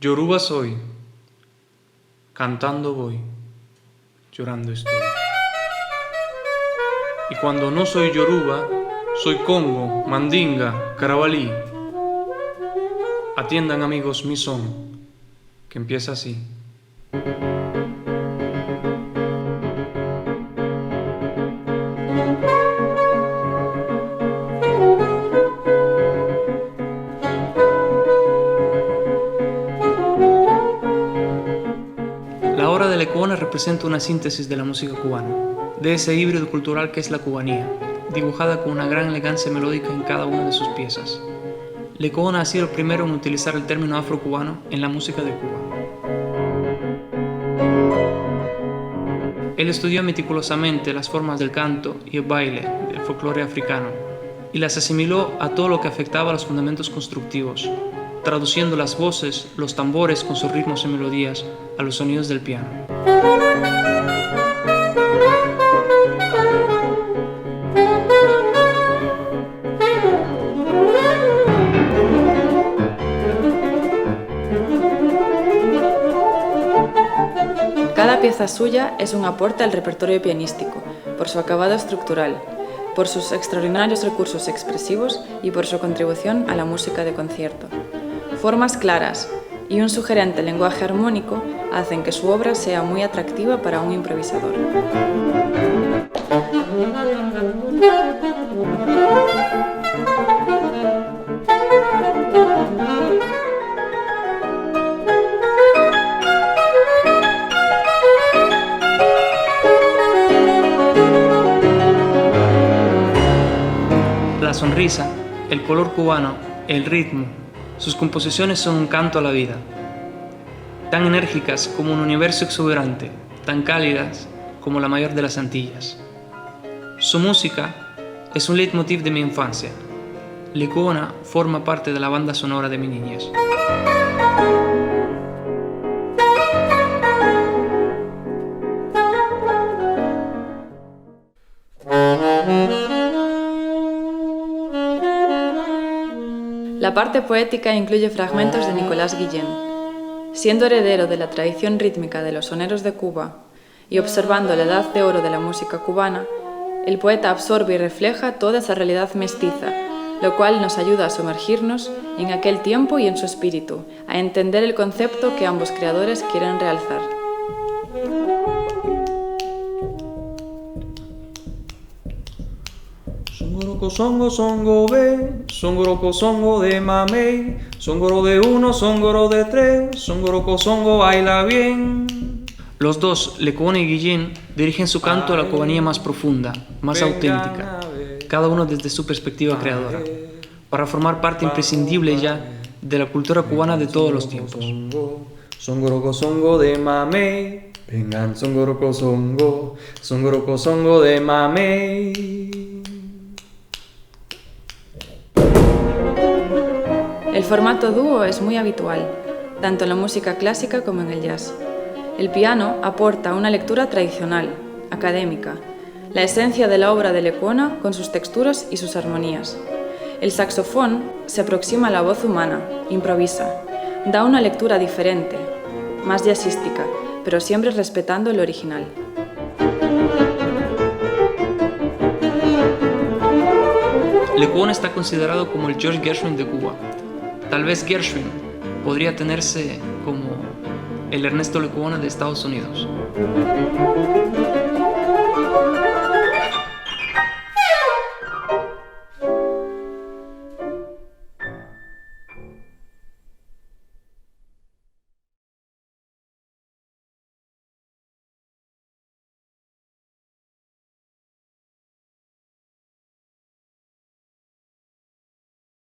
Yoruba soy, cantando voy, llorando estoy. Y cuando no soy Yoruba, soy Congo, Mandinga, Carabalí. Atiendan amigos mi son, que empieza así. La obra de Lecuona representa una síntesis de la música cubana, de ese híbrido cultural que es la cubanía, dibujada con una gran elegancia melódica en cada una de sus piezas. Lecuona ha sido el primero en utilizar el término afrocubano en la música de Cuba. Él estudió meticulosamente las formas del canto y el baile del folclore africano y las asimiló a todo lo que afectaba a los fundamentos constructivos, traduciendo las voces, los tambores con sus ritmos y melodías a los sonidos del piano. Cada pieza suya es un aporte al repertorio pianístico, por su acabado estructural, por sus extraordinarios recursos expresivos y por su contribución a la música de concierto. Formas claras y un sugerente lenguaje armónico hacen que su obra sea muy atractiva para un improvisador. La sonrisa, el color cubano, el ritmo, sus composiciones son un canto a la vida. Tan enérgicas como un universo exuberante, tan cálidas como la mayor de las Antillas. Su música es un leitmotiv de mi infancia. Lecuona forma parte de la banda sonora de mi niñez. La parte poética incluye fragmentos de Nicolás Guillén. Siendo heredero de la tradición rítmica de los soneros de Cuba y observando la edad de oro de la música cubana, el poeta absorbe y refleja toda esa realidad mestiza, lo cual nos ayuda a sumergirnos en aquel tiempo y en su espíritu, a entender el concepto que ambos creadores quieren realzar. Songoroco songo songo be, songoroco songo de mamey, songoro de uno, songoro de tres, songoroco songo baila bien. Los dos, Lecuona y Guillén, dirigen su canto a la cubanía más profunda, más auténtica, cada uno desde su perspectiva creadora, para formar parte imprescindible ya de la cultura cubana de todos los tiempos. Songoroco songo de mamey, vengan songoroco songo de mamey. El formato dúo es muy habitual, tanto en la música clásica como en el jazz. El piano aporta una lectura tradicional, académica, la esencia de la obra de Lecuona con sus texturas y sus armonías. El saxofón se aproxima a la voz humana, improvisa, da una lectura diferente, más jazzística, pero siempre respetando el original. Lecuona está considerado como el George Gershwin de Cuba. Tal vez Gershwin podría tenerse como el Ernesto Lecuona de Estados Unidos.